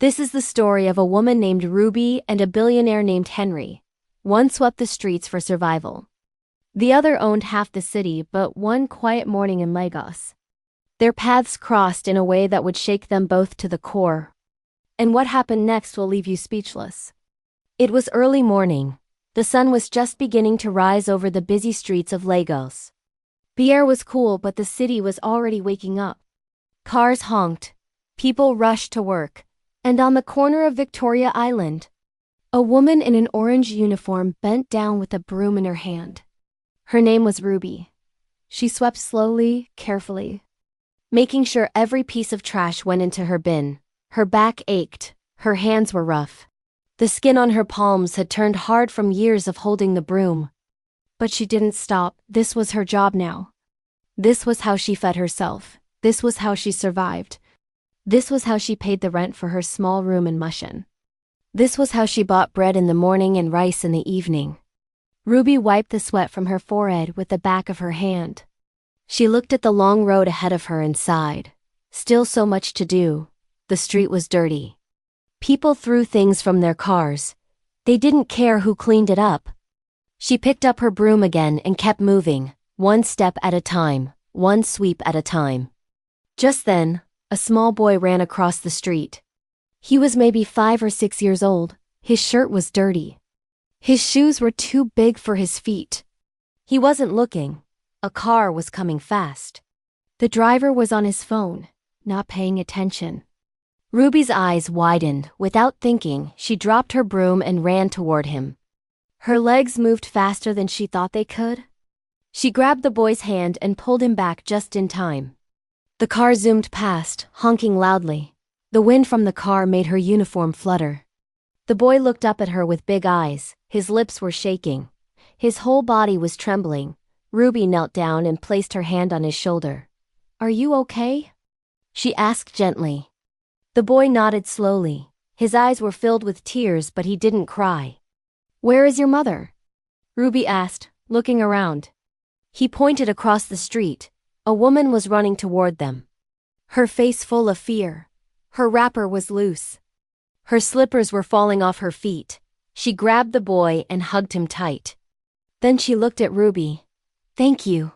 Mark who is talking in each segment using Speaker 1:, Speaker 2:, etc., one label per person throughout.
Speaker 1: This is the story of a woman named Ruby and a billionaire named Henry. One swept the streets for survival. The other owned half the city, but one quiet morning in Lagos, their paths crossed in a way that would shake them both to the core. And what happened next will leave you speechless. It was early morning. The sun was just beginning to rise over the busy streets of Lagos. The air was cool, but the city was already waking up. Cars honked. People rushed to work. And on the corner of Victoria Island, a woman in an orange uniform bent down with a broom in her hand. Her name was Ruby. She swept slowly, carefully, making sure every piece of trash went into her bin. Her back ached. Her hands were rough. The skin on her palms had turned hard from years of holding the broom. But she didn't stop. This was her job now. This was how she fed herself. This was how she survived. This was how she paid the rent for her small room in Mushin. This was how she bought bread in the morning and rice in the evening. Ruby wiped the sweat from her forehead with the back of her hand. She looked at the long road ahead of her and sighed. Still so much to do. The street was dirty. People threw things from their cars. They didn't care who cleaned it up. She picked up her broom again and kept moving, one step at a time, one sweep at a time. Just then, a small boy ran across the street. He was maybe 5 or 6 years old. His shirt was dirty. His shoes were too big for his feet. He wasn't looking. A car was coming fast. The driver was on his phone, not paying attention. Ruby's eyes widened. Without thinking, she dropped her broom and ran toward him. Her legs moved faster than she thought they could. She grabbed the boy's hand and pulled him back just in time. The car zoomed past, honking loudly. The wind from the car made her uniform flutter. The boy looked up at her with big eyes. His lips were shaking. His whole body was trembling. Ruby knelt down and placed her hand on his shoulder. "Are you okay?" she asked gently. The boy nodded slowly. His eyes were filled with tears, but he didn't cry. "Where is your mother?" Ruby asked, looking around. He pointed across the street. A woman was running toward them. Her face full of fear. Her wrapper was loose. Her slippers were falling off her feet. She grabbed the boy and hugged him tight. Then she looked at Ruby. "Thank you,"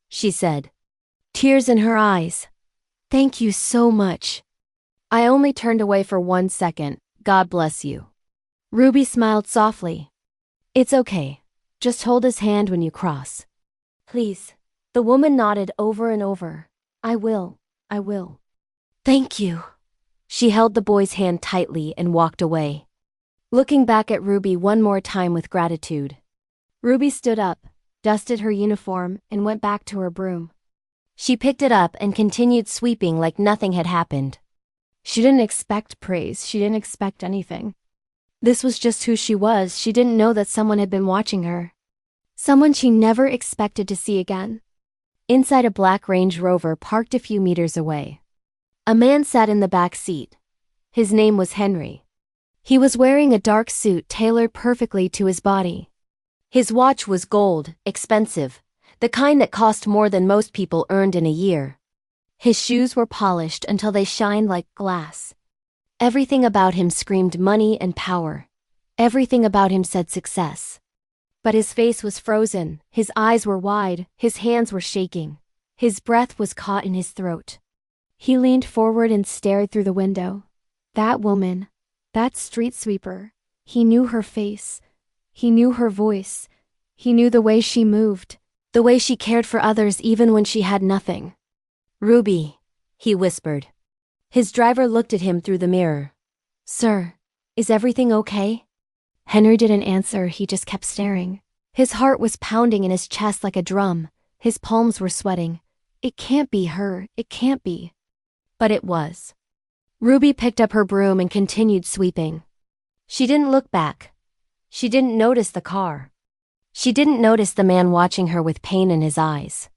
Speaker 1: she said, tears in her eyes. "Thank you so much." "I only turned away for 1 second. God bless you." Ruby smiled softly. "It's okay. Just hold his hand when you cross." "Please." The woman nodded over and over. I will. "Thank you." She held the boy's hand tightly and walked away, looking back at Ruby one more time with gratitude. Ruby stood up, dusted her uniform, and went back to her broom. She picked it up and continued sweeping like nothing had happened. She didn't expect praise. She didn't expect anything. This was just who she was. She didn't know that someone had been watching her. Someone she never expected to see again. Inside a black Range Rover parked a few meters away. A man sat in the back seat. His name was Henry. He was wearing a dark suit tailored perfectly to his body. His watch was gold, expensive, the kind that cost more than most people earned in a year. His shoes were polished until they shined like glass. Everything about him screamed money and power. Everything about him said success. But his face was frozen, his eyes were wide, his hands were shaking. His breath was caught in his throat. He leaned forward and stared through the window. That woman, that street sweeper, he knew her face. He knew her voice. He knew the way she moved, the way she cared for others even when she had nothing. "Ruby," he whispered. His driver looked at him through the mirror. "Sir, is everything okay?" Henry didn't answer. He just kept staring. His heart was pounding in his chest like a drum. His palms were sweating. It can't be her. It can't be. But it was. Ruby picked up her broom and continued sweeping. She didn't look back. She didn't notice the car. She didn't notice the man watching her with pain in his eyes.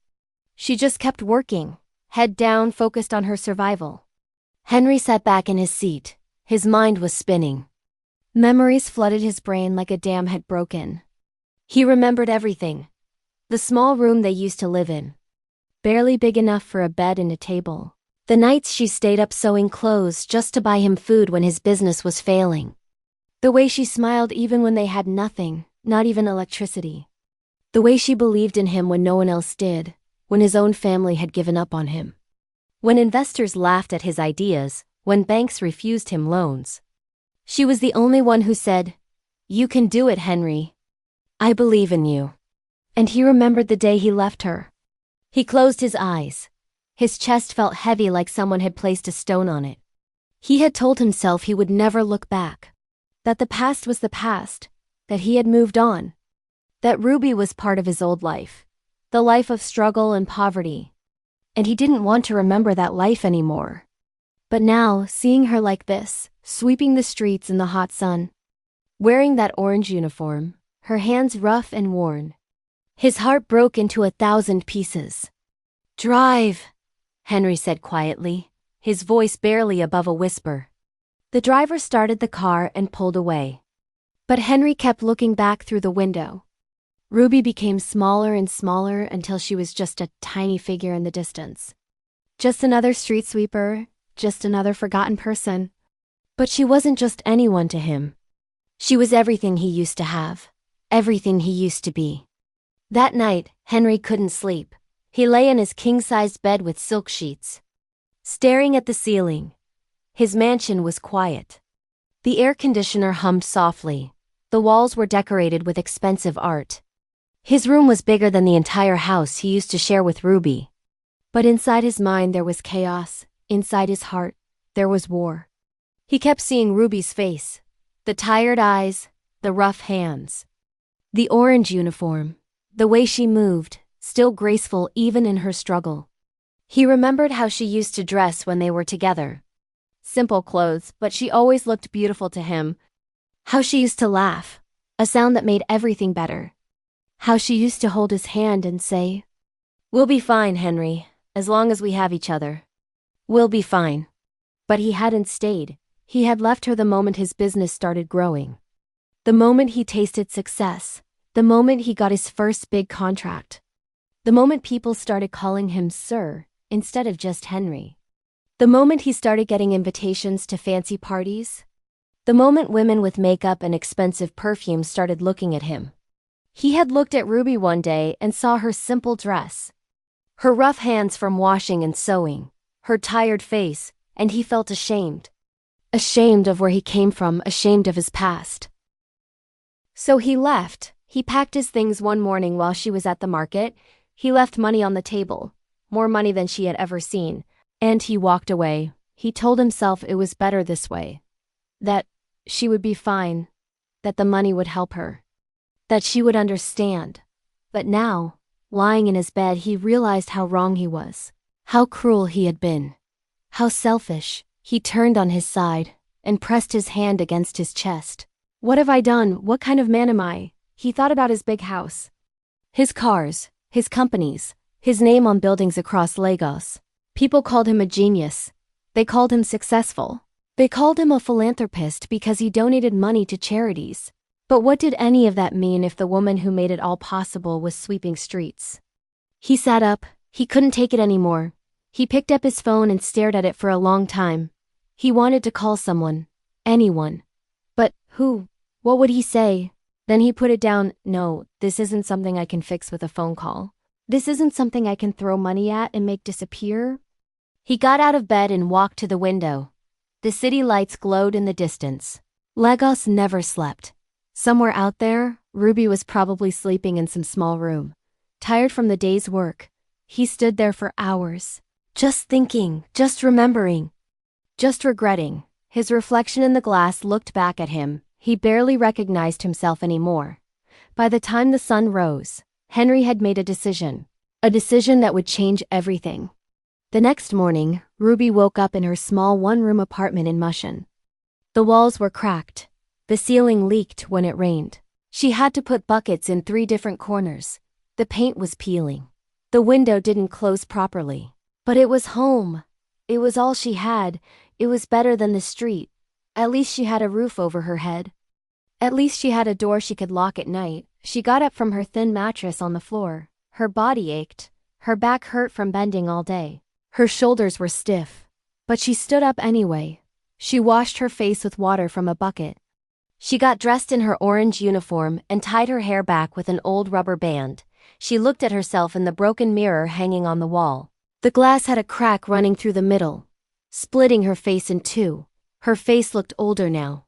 Speaker 1: She just kept working, head down, focused on her survival. Henry sat back in his seat. His mind was spinning. Memories flooded his brain like a dam had broken. He remembered everything. The small room they used to live in. Barely big enough for a bed and a table. The nights she stayed up sewing clothes just to buy him food when his business was failing. The way she smiled even when they had nothing, not even electricity. The way she believed in him when no one else did, when his own family had given up on him. When investors laughed at his ideas, when banks refused him loans. She was the only one who said, "You can do it, Henry. I believe in you." And he remembered the day he left her. He closed his eyes. His chest felt heavy like someone had placed a stone on it. He had told himself he would never look back. That the past was the past. That he had moved on. That Ruby was part of his old life. The life of struggle and poverty. And he didn't want to remember that life anymore. But now, seeing her like this, sweeping the streets in the hot sun, wearing that orange uniform, her hands rough and worn, his heart broke into 1,000 pieces. "Drive," Henry said quietly, his voice barely above a whisper. The driver started the car and pulled away. But Henry kept looking back through the window. Ruby became smaller and smaller until she was just a tiny figure in the distance. Just another street sweeper, just another forgotten person. But she wasn't just anyone to him. She was everything he used to have, everything he used to be. That night, Henry couldn't sleep. He lay in his king-sized bed with silk sheets, staring at the ceiling. His mansion was quiet. The air conditioner hummed softly. The walls were decorated with expensive art. His room was bigger than the entire house he used to share with Ruby. But inside his mind there was chaos. Inside his heart, there was war. He kept seeing Ruby's face, the tired eyes, the rough hands, the orange uniform, the way she moved, still graceful even in her struggle. He remembered how she used to dress when they were together. Simple clothes, but she always looked beautiful to him. How she used to laugh, a sound that made everything better. How she used to hold his hand and say, "We'll be fine, Henry, as long as we have each other. We'll be fine." But he hadn't stayed. He had left her the moment his business started growing. The moment he tasted success. The moment he got his first big contract. The moment people started calling him Sir instead of just Henry. The moment he started getting invitations to fancy parties. The moment women with makeup and expensive perfume started looking at him. He had looked at Ruby one day and saw her simple dress, her rough hands from washing and sewing, her tired face, and he felt ashamed. Ashamed of where he came from, ashamed of his past. So he left. He packed his things one morning while she was at the market. He left money on the table, more money than she had ever seen, and he walked away. He told himself it was better this way. That she would be fine, that the money would help her, that she would understand. But now, lying in his bed, he realized how wrong he was, how cruel he had been, how selfish. He turned on his side and pressed his hand against his chest. What have I done? What kind of man am I? He thought about his big house, his cars, his companies, his name on buildings across Lagos. People called him a genius. They called him successful. They called him a philanthropist because he donated money to charities. But what did any of that mean if the woman who made it all possible was sweeping streets? He sat up. He couldn't take it anymore. He picked up his phone and stared at it for a long time. He wanted to call someone. Anyone. But who? What would he say? Then he put it down. No, this isn't something I can fix with a phone call. This isn't something I can throw money at and make disappear. He got out of bed and walked to the window. The city lights glowed in the distance. Lagos never slept. Somewhere out there, Ruby was probably sleeping in some small room. Tired from the day's work, he stood there for hours. Just thinking, just remembering, just regretting. His reflection in the glass looked back at him. He barely recognized himself anymore. By the time the sun rose, Henry had made a decision that would change everything. The next morning, Ruby woke up in her small one-room apartment in Mushin. The walls were cracked. The ceiling leaked when it rained. She had to put buckets in 3 different corners. The paint was peeling. The window didn't close properly. But it was home. It was all she had. It was better than the street. At least she had a roof over her head. At least she had a door she could lock at night. She got up from her thin mattress on the floor. Her body ached. Her back hurt from bending all day. Her shoulders were stiff. But she stood up anyway. She washed her face with water from a bucket. She got dressed in her orange uniform and tied her hair back with an old rubber band. She looked at herself in the broken mirror hanging on the wall. The glass had a crack running through the middle, splitting her face in two. Her face looked older now.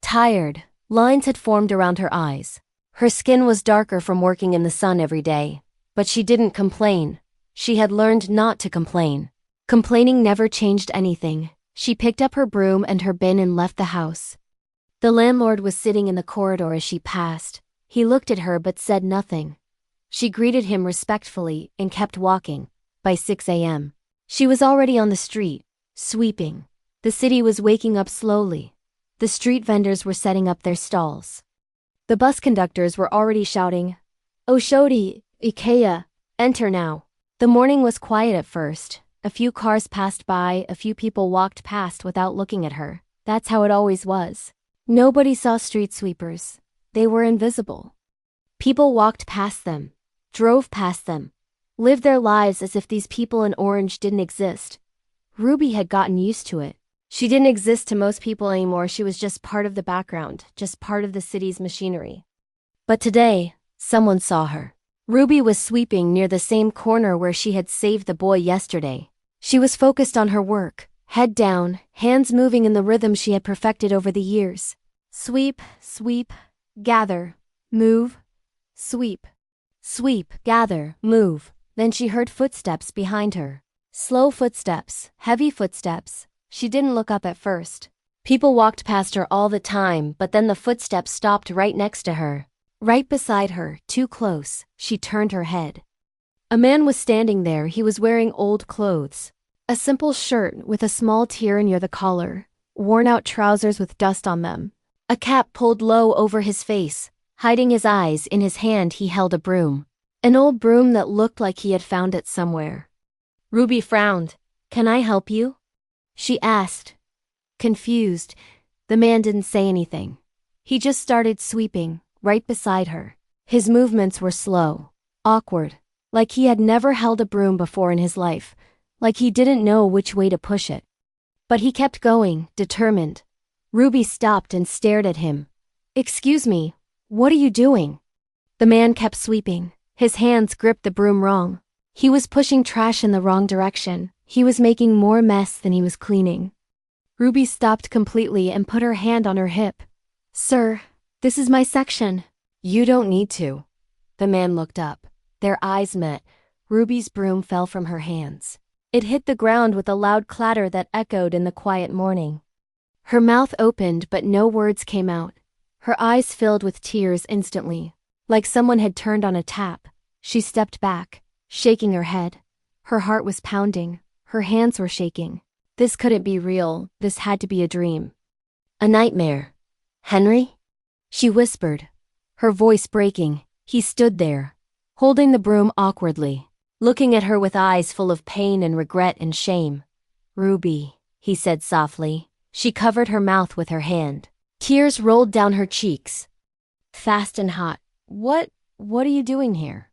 Speaker 1: Tired, lines had formed around her eyes. Her skin was darker from working in the sun every day. But she didn't complain. She had learned not to complain. Complaining never changed anything. She picked up her broom and her bin and left the house. The landlord was sitting in the corridor as she passed. He looked at her but said nothing. She greeted him respectfully and kept walking. By 6 a.m., she was already on the street, sweeping. The city was waking up slowly. The street vendors were setting up their stalls. The bus conductors were already shouting, "Oshodi, Ikea, enter now." The morning was quiet at first. A few cars passed by, a few people walked past without looking at her. That's how it always was. Nobody saw street sweepers. They were invisible. People walked past them, drove past them, lived their lives as if these people in orange didn't exist. Ruby had gotten used to it. She didn't exist to most people anymore. She was just part of the background, just part of the city's machinery. But today, someone saw her. Ruby was sweeping near the same corner where she had saved the boy yesterday. She was focused on her work, head down, hands moving in the rhythm she had perfected over the years. Sweep, sweep, gather, move, sweep. Sweep, gather, move. Then she heard footsteps behind her. Slow footsteps, heavy footsteps. She didn't look up at first. People walked past her all the time, but then the footsteps stopped right next to her. Right beside her, too close. She turned her head. A man was standing there. He was wearing old clothes. A simple shirt with a small tear near the collar, worn-out trousers with dust on them. A cap pulled low over his face, hiding his eyes. In his hand he held a broom. An old broom that looked like he had found it somewhere. Ruby frowned. "Can I help you?" she asked. Confused, the man didn't say anything. He just started sweeping, right beside her. His movements were slow, awkward, like he had never held a broom before in his life, like he didn't know which way to push it. But he kept going, determined. Ruby stopped and stared at him. "Excuse me, what are you doing?" The man kept sweeping. His hands gripped the broom wrong. He was pushing trash in the wrong direction. He was making more mess than he was cleaning. Ruby stopped completely and put her hand on her hip. "Sir, this is my section." "You don't need to." The man looked up. Their eyes met. Ruby's broom fell from her hands. It hit the ground with a loud clatter that echoed in the quiet morning. Her mouth opened, but no words came out. Her eyes filled with tears instantly, like someone had turned on a tap. She stepped back, shaking her head. Her heart was pounding. Her hands were shaking. This couldn't be real. This had to be a dream. A nightmare. "Henry?" she whispered, her voice breaking. He stood there, holding the broom awkwardly, looking at her with eyes full of pain and regret and shame. "Ruby," he said softly. She covered her mouth with her hand. Tears rolled down her cheeks, fast and hot. What are you doing here?"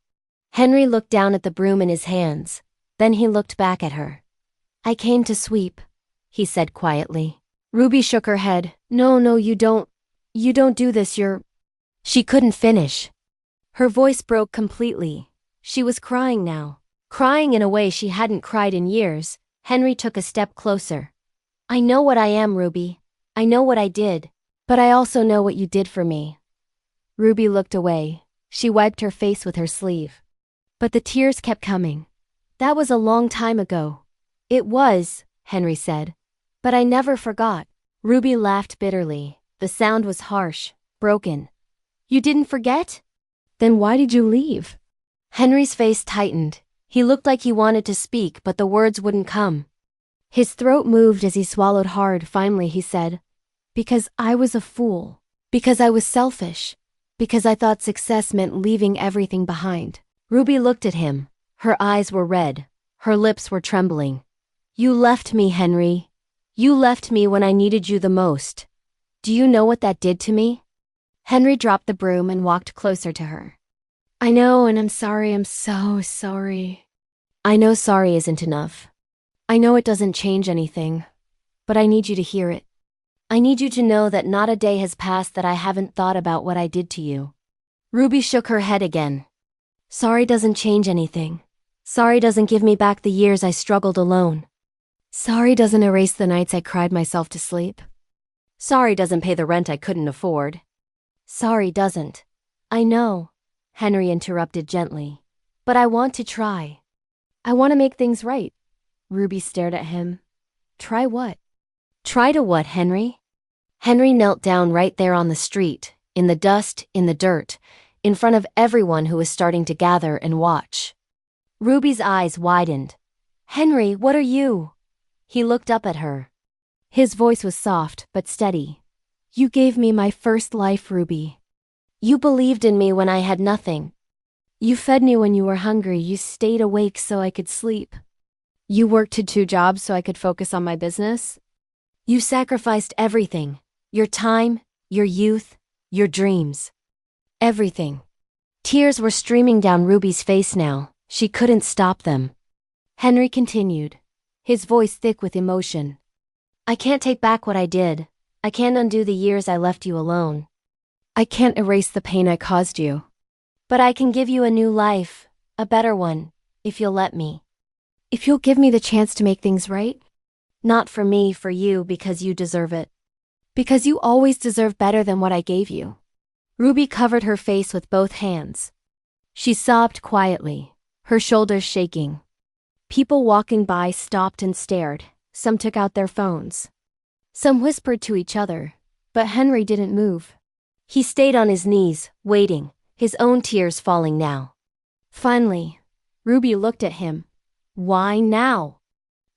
Speaker 1: Henry looked down at the broom in his hands. Then he looked back at her. "I came to sweep," he said quietly. Ruby shook her head. No, you don't do this, you're..." She couldn't finish. Her voice broke completely. She was crying now. Crying in a way she hadn't cried in years. Henry took a step closer. "I know what I am, Ruby. I know what I did. But I also know what you did for me." Ruby looked away. She wiped her face with her sleeve. But the tears kept coming. "That was a long time ago." "It was," Henry said. "But I never forgot." Ruby laughed bitterly. The sound was harsh, broken. "You didn't forget? Then why did you leave?" Henry's face tightened. He looked like he wanted to speak, but the words wouldn't come. His throat moved as he swallowed hard. Finally, he said, "Because I was a fool. Because I was selfish. Because I thought success meant leaving everything behind." Ruby looked at him. Her eyes were red. Her lips were trembling. "You left me, Henry. You left me when I needed you the most. Do you know what that did to me?" Henry dropped the broom and walked closer to her. "I know, and I'm sorry. I'm so sorry." "I know sorry isn't enough. I know it doesn't change anything, but I need you to hear it. I need you to know that not a day has passed that I haven't thought about what I did to you. Ruby shook her head again. Sorry doesn't change anything. Sorry doesn't give me back the years I struggled alone. Sorry doesn't erase the nights I cried myself to sleep. Sorry doesn't pay the rent I couldn't afford. Sorry doesn't. I know, Henry interrupted gently. But I want to try. I want to make things right. Ruby stared at him. Try what? Try to what, Henry? Henry knelt down right there on the street, in the dust, in the dirt, in front of everyone who was starting to gather and watch. Ruby's eyes widened. Henry, what are you? He looked up at her. His voice was soft but steady. You gave me my first life, Ruby. You believed in me when I had nothing. You fed me when you were hungry. You stayed awake so I could sleep. You worked 2 jobs so I could focus on my business. You sacrificed everything. Your time, your youth, your dreams. Everything. Tears were streaming down Ruby's face now. She couldn't stop them. Henry continued, his voice thick with emotion. I can't take back what I did. I can't undo the years I left you alone. I can't erase the pain I caused you. But I can give you a new life, a better one, if you'll let me. If you'll give me the chance to make things right. Not for me, for you, because you deserve it. Because you always deserve better than what I gave you. Ruby covered her face with both hands. She sobbed quietly, her shoulders shaking. People walking by stopped and stared. Some took out their phones. Some whispered to each other, but Henry didn't move. He stayed on his knees, waiting, his own tears falling now. Finally, Ruby looked at him. Why now?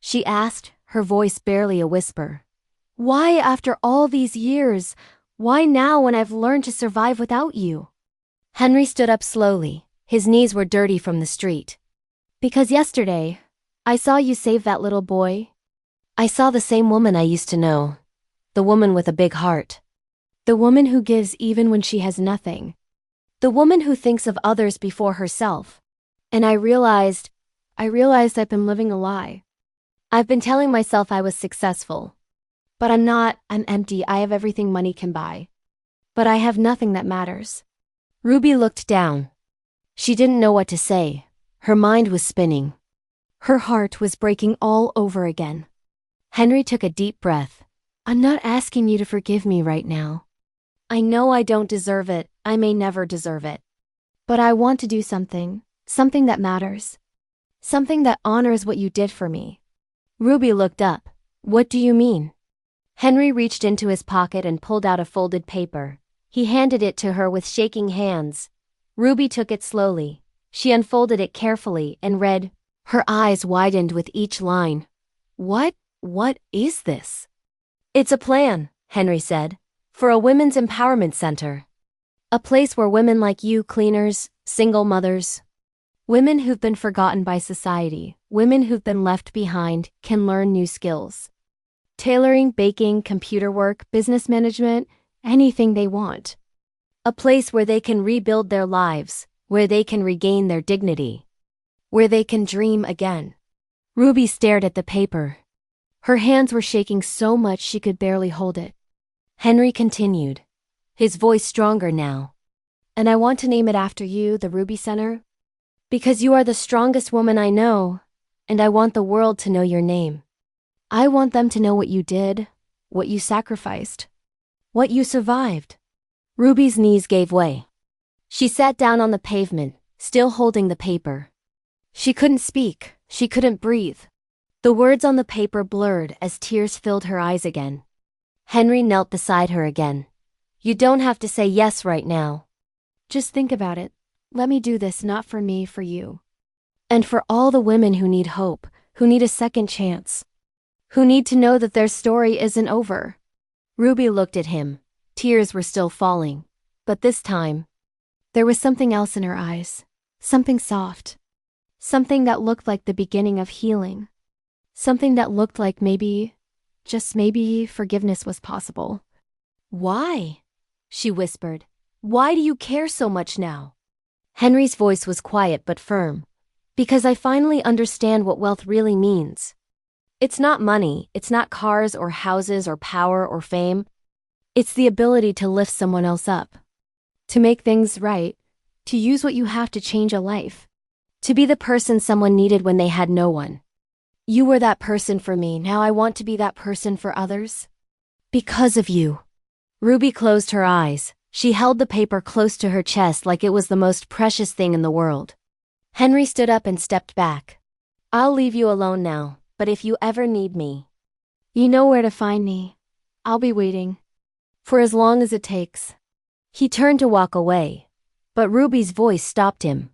Speaker 1: She asked, her voice barely a whisper. Why after all these years? Why now when I've learned to survive without you? Henry stood up slowly. His knees were dirty from the street. Because yesterday, I saw you save that little boy. I saw the same woman I used to know. The woman with a big heart. The woman who gives even when she has nothing. The woman who thinks of others before herself. And I realized I've been living a lie. I've been telling myself I was successful. But I'm not, I'm empty. I have everything money can buy. But I have nothing that matters. Ruby looked down. She didn't know what to say. Her mind was spinning. Her heart was breaking all over again. Henry took a deep breath. I'm not asking you to forgive me right now. I know I don't deserve it. I may never deserve it. But I want to do something that matters. Something that honors what you did for me. Ruby looked up. What do you mean? Henry reached into his pocket and pulled out a folded paper. He handed it to her with shaking hands. Ruby took it slowly. She unfolded it carefully and read. Her eyes widened with each line. What is this? It's a plan, Henry said, for a women's empowerment center. A place where women like you, cleaners, single mothers, women who've been forgotten by society, women who've been left behind, can learn new skills. Tailoring, baking, computer work, business management, anything they want. A place where they can rebuild their lives, where they can regain their dignity, where they can dream again. Ruby stared at the paper. Her hands were shaking so much she could barely hold it. Henry continued, his voice stronger now. And I want to name it after you, the Ruby Center, because you are the strongest woman I know, and I want the world to know your name. I want them to know what you did, what you sacrificed, what you survived. Ruby's knees gave way. She sat down on the pavement, still holding the paper. She couldn't speak, she couldn't breathe. The words on the paper blurred as tears filled her eyes again. Henry knelt beside her again. You don't have to say yes right now. Just think about it. Let me do this, not for me, for you. And for all the women who need hope, who need a second chance, who need to know that their story isn't over. Ruby looked at him. Tears were still falling. But this time, there was something else in her eyes. Something soft. Something that looked like the beginning of healing. Something that looked like maybe, just maybe, forgiveness was possible. Why? She whispered. Why do you care so much now? Henry's voice was quiet but firm. Because I finally understand what wealth really means. It's not money, it's not cars or houses or power or fame. It's the ability to lift someone else up. To make things right. To use what you have to change a life. To be the person someone needed when they had no one. You were that person for me, now I want to be that person for others. Because of you. Ruby closed her eyes. She held the paper close to her chest like it was the most precious thing in the world. Henry stood up and stepped back. I'll leave you alone now, but if you ever need me, you know where to find me. I'll be waiting. For as long as it takes. He turned to walk away, but Ruby's voice stopped him.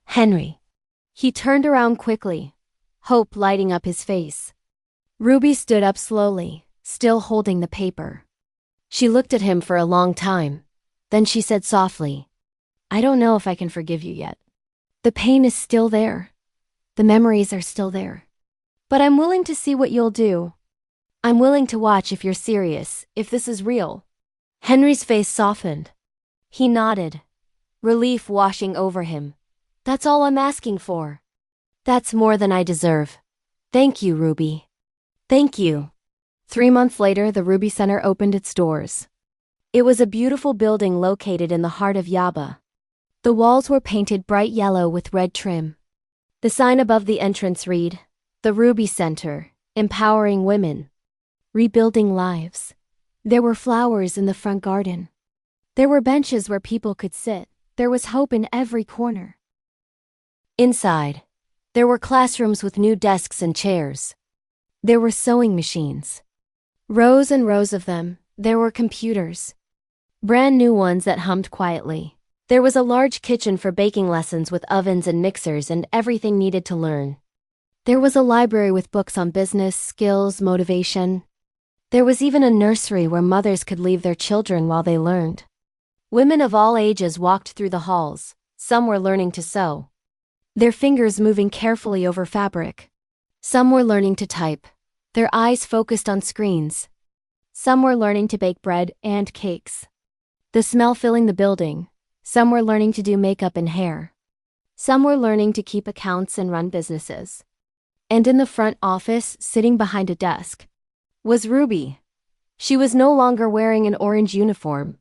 Speaker 1: Henry. He turned around quickly, hope lighting up his face. Ruby stood up slowly, still holding the paper. She looked at him for a long time. Then she said softly, I don't know if I can forgive you yet. The pain is still there. The memories are still there. But I'm willing to see what you'll do. I'm willing to watch if you're serious, if this is real. Henry's face softened. He nodded, relief washing over him. That's all I'm asking for. That's more than I deserve. Thank you, Ruby. Thank you. 3 months later, the Ruby Center opened its doors. It was a beautiful building located in the heart of Yaba. The walls were painted bright yellow with red trim. The sign above the entrance read, The Ruby Center, Empowering Women. Rebuilding Lives. There were flowers in the front garden. There were benches where people could sit. There was hope in every corner. Inside, there were classrooms with new desks and chairs. There were sewing machines. Rows and rows of them. There were computers. Brand new ones that hummed quietly. There was a large kitchen for baking lessons with ovens and mixers and everything needed to learn. There was a library with books on business, skills, motivation. There was even a nursery where mothers could leave their children while they learned. Women of all ages walked through the halls. Some were learning to sew, their fingers moving carefully over fabric. Some were learning to type, their eyes focused on screens. Some were learning to bake bread and cakes, the smell filling the building. Some were learning to do makeup and hair. Some were learning to keep accounts and run businesses. And in the front office, sitting behind a desk, was Ruby. She was no longer wearing an orange uniform.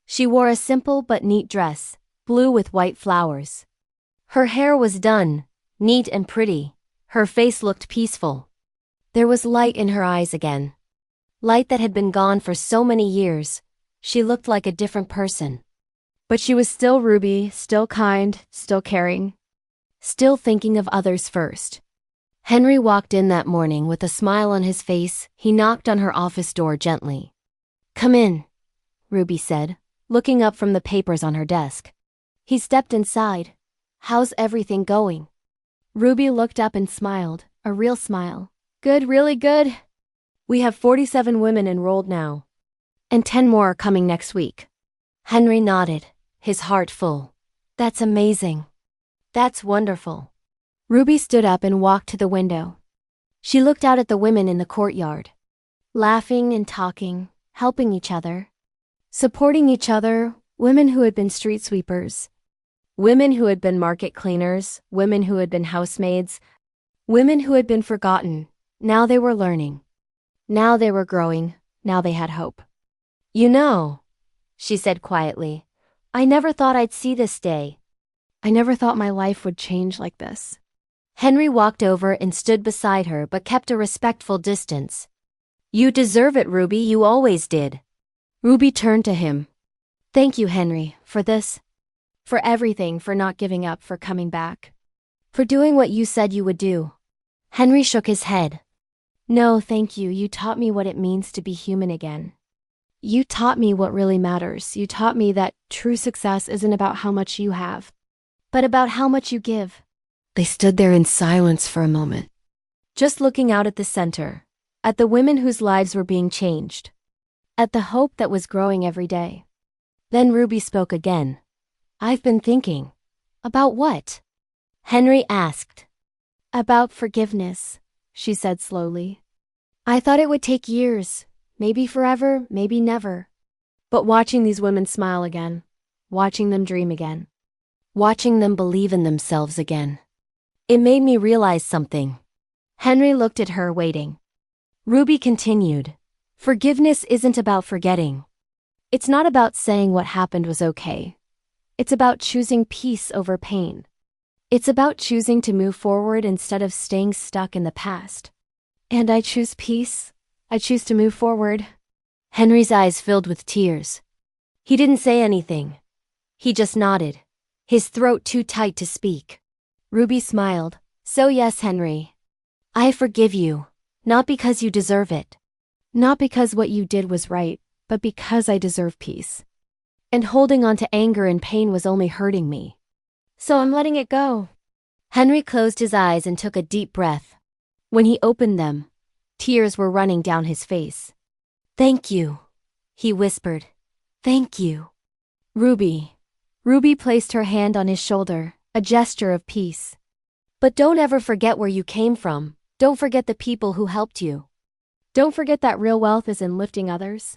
Speaker 1: She wore a simple but neat dress, blue with white flowers. Her hair was done, neat and pretty. Her face looked peaceful. There was light in her eyes again. Light that had been gone for so many years. She looked like a different person. But she was still Ruby, still kind, still caring. Still thinking of others first. Henry walked in that morning with a smile on his face. He knocked on her office door gently. Come in, Ruby said, looking up from the papers on her desk. He stepped inside. How's everything going? Ruby looked up and smiled, a real smile. Good, really good. We have 47 women enrolled now. And 10 more are coming next week. Henry nodded, his heart full. That's amazing. That's wonderful. Ruby stood up and walked to the window. She looked out at the women in the courtyard. Laughing and talking, helping each other. Supporting each other, women who had been street sweepers. Women who had been market cleaners, women who had been housemaids, women who had been forgotten. Now they were learning. Now they were growing. Now they had hope. You know, she said quietly, I never thought I'd see this day. I never thought my life would change like this. Henry walked over and stood beside her but kept a respectful distance. You deserve it, Ruby, you always did. Ruby turned to him. Thank you, Henry, for this. For everything, for not giving up, for coming back. For doing what you said you would do. Henry shook his head. No, thank you. You taught me what it means to be human again. You taught me what really matters. You taught me that true success isn't about how much you have, but about how much you give. They stood there in silence for a moment, just looking out at the center, at the women whose lives were being changed, at the hope that was growing every day. Then Ruby spoke again. I've been thinking. About what? Henry asked. About forgiveness, she said slowly. I thought it would take years, maybe forever, maybe never. But watching these women smile again, watching them dream again, watching them believe in themselves again, it made me realize something. Henry looked at her, waiting. Ruby continued. Forgiveness isn't about forgetting. It's not about saying what happened was okay. It's about choosing peace over pain. It's about choosing to move forward instead of staying stuck in the past. And I choose peace. I choose to move forward. Henry's eyes filled with tears. He didn't say anything. He just nodded, his throat too tight to speak. Ruby smiled. So yes, Henry. I forgive you, not because you deserve it. Not because what you did was right, but because I deserve peace. And holding on to anger and pain was only hurting me. So I'm letting it go. Henry closed his eyes and took a deep breath. When he opened them, tears were running down his face. Thank you, he whispered. Thank you. Ruby. Ruby placed her hand on his shoulder, a gesture of peace. But don't ever forget where you came from. Don't forget the people who helped you. Don't forget that real wealth is in lifting others.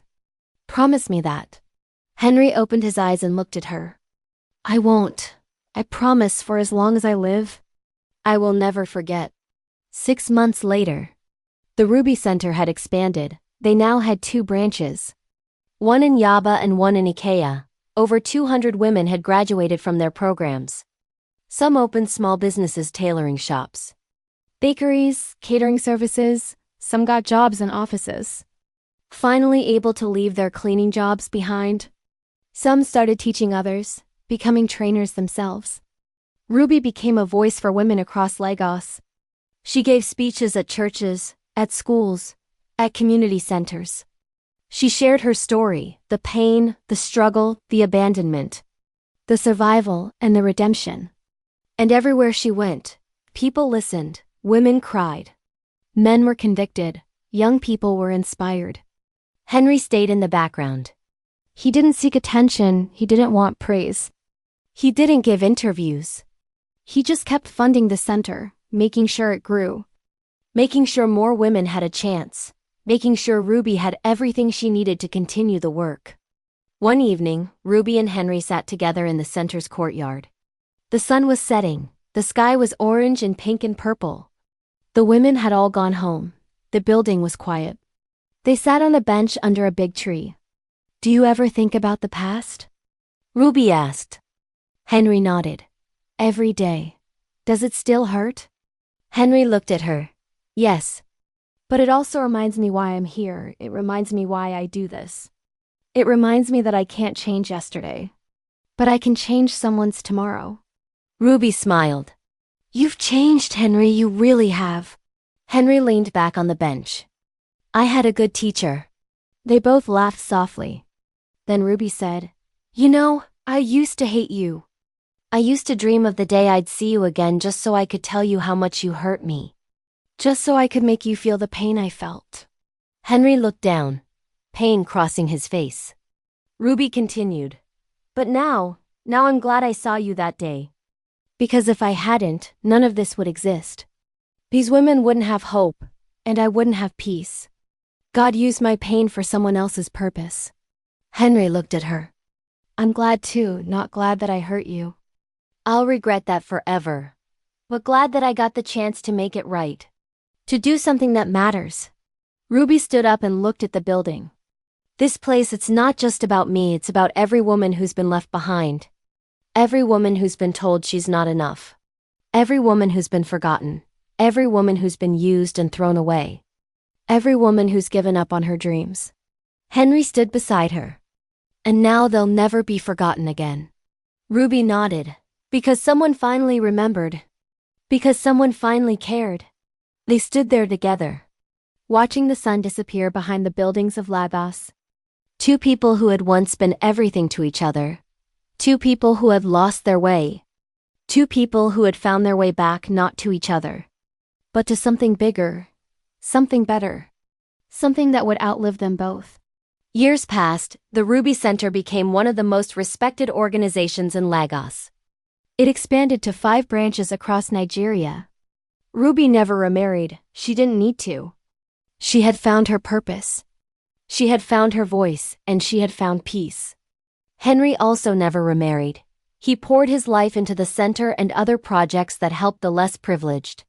Speaker 1: Promise me that. Henry opened his eyes and looked at her. I won't. I promise, for as long as I live, I will never forget. 6 months later, the Ruby Center had expanded. They now had 2 branches. One in Yaba and one in Ikea. Over 200 women had graduated from their programs. Some opened small businesses, tailoring shops, bakeries, catering services. Some got jobs in offices. Finally able to leave their cleaning jobs behind. Some started teaching others, becoming trainers themselves. Ruby became a voice for women across Lagos. She gave speeches at churches, at schools, at community centers. She shared her story, the pain, the struggle, the abandonment, the survival, and the redemption. And everywhere she went, people listened, women cried. Men were convicted, young people were inspired. Henry stayed in the background. He didn't seek attention, he didn't want praise. He didn't give interviews. He just kept funding the center, making sure it grew. Making sure more women had a chance. Making sure Ruby had everything she needed to continue the work. One evening, Ruby and Henry sat together in the center's courtyard. The sun was setting. The sky was orange and pink and purple. The women had all gone home. The building was quiet. They sat on a bench under a big tree. Do you ever think about the past? Ruby asked. Henry nodded. Every day. Does it still hurt? Henry looked at her. Yes. But it also reminds me why I'm here. It reminds me why I do this. It reminds me that I can't change yesterday. But I can change someone's tomorrow. Ruby smiled. You've changed, Henry, you really have. Henry leaned back on the bench. I had a good teacher. They both laughed softly. Then Ruby said, You know, I used to hate you. I used to dream of the day I'd see you again just so I could tell you how much you hurt me. Just so I could make you feel the pain I felt. Henry looked down, pain crossing his face. Ruby continued. But now I'm glad I saw you that day. Because if I hadn't, none of this would exist. These women wouldn't have hope, and I wouldn't have peace. God used my pain for someone else's purpose. Henry looked at her. I'm glad too, not glad that I hurt you. I'll regret that forever. But glad that I got the chance to make it right. To do something that matters. Ruby stood up and looked at the building. This place, it's not just about me, it's about every woman who's been left behind. Every woman who's been told she's not enough. Every woman who's been forgotten. Every woman who's been used and thrown away. Every woman who's given up on her dreams. Henry stood beside her. And now they'll never be forgotten again. Ruby nodded. Because someone finally remembered. Because someone finally cared. They stood there together, watching the sun disappear behind the buildings of Lagos. 2 people who had once been everything to each other. 2 people who had lost their way. 2 people who had found their way back not to each other, but to something bigger, something better, something that would outlive them both. Years passed, the Ruby Center became one of the most respected organizations in Lagos. It expanded to 5 branches across Nigeria. Ruby never remarried, she didn't need to. She had found her purpose. She had found her voice, and she had found peace. Henry also never remarried. He poured his life into the center and other projects that helped the less privileged.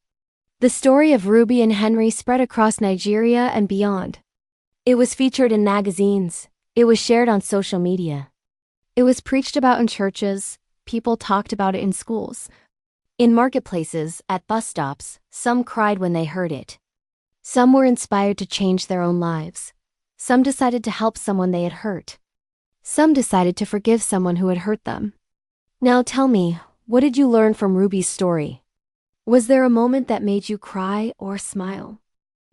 Speaker 1: The story of Ruby and Henry spread across Nigeria and beyond. It was featured in magazines. It was shared on social media. It was preached about in churches. People talked about it in schools. In marketplaces, at bus stops, some cried when they heard it. Some were inspired to change their own lives. Some decided to help someone they had hurt. Some decided to forgive someone who had hurt them. Now tell me, what did you learn from Ruby's story? Was there a moment that made you cry or smile?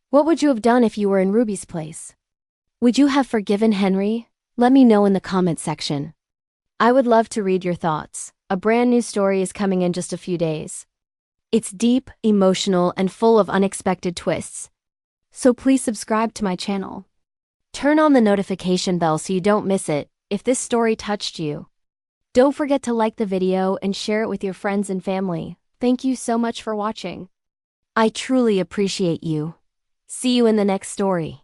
Speaker 1: What would you have done if you were in Ruby's place? Would you have forgiven Henry? Let me know in the comment section. I would love to read your thoughts. A brand new story is coming in just a few days. It's deep, emotional, and full of unexpected twists. So please subscribe to my channel. Turn on the notification bell so you don't miss it if this story touched you. Don't forget to like the video and share it with your friends and family. Thank you so much for watching. I truly appreciate you. See you in the next story.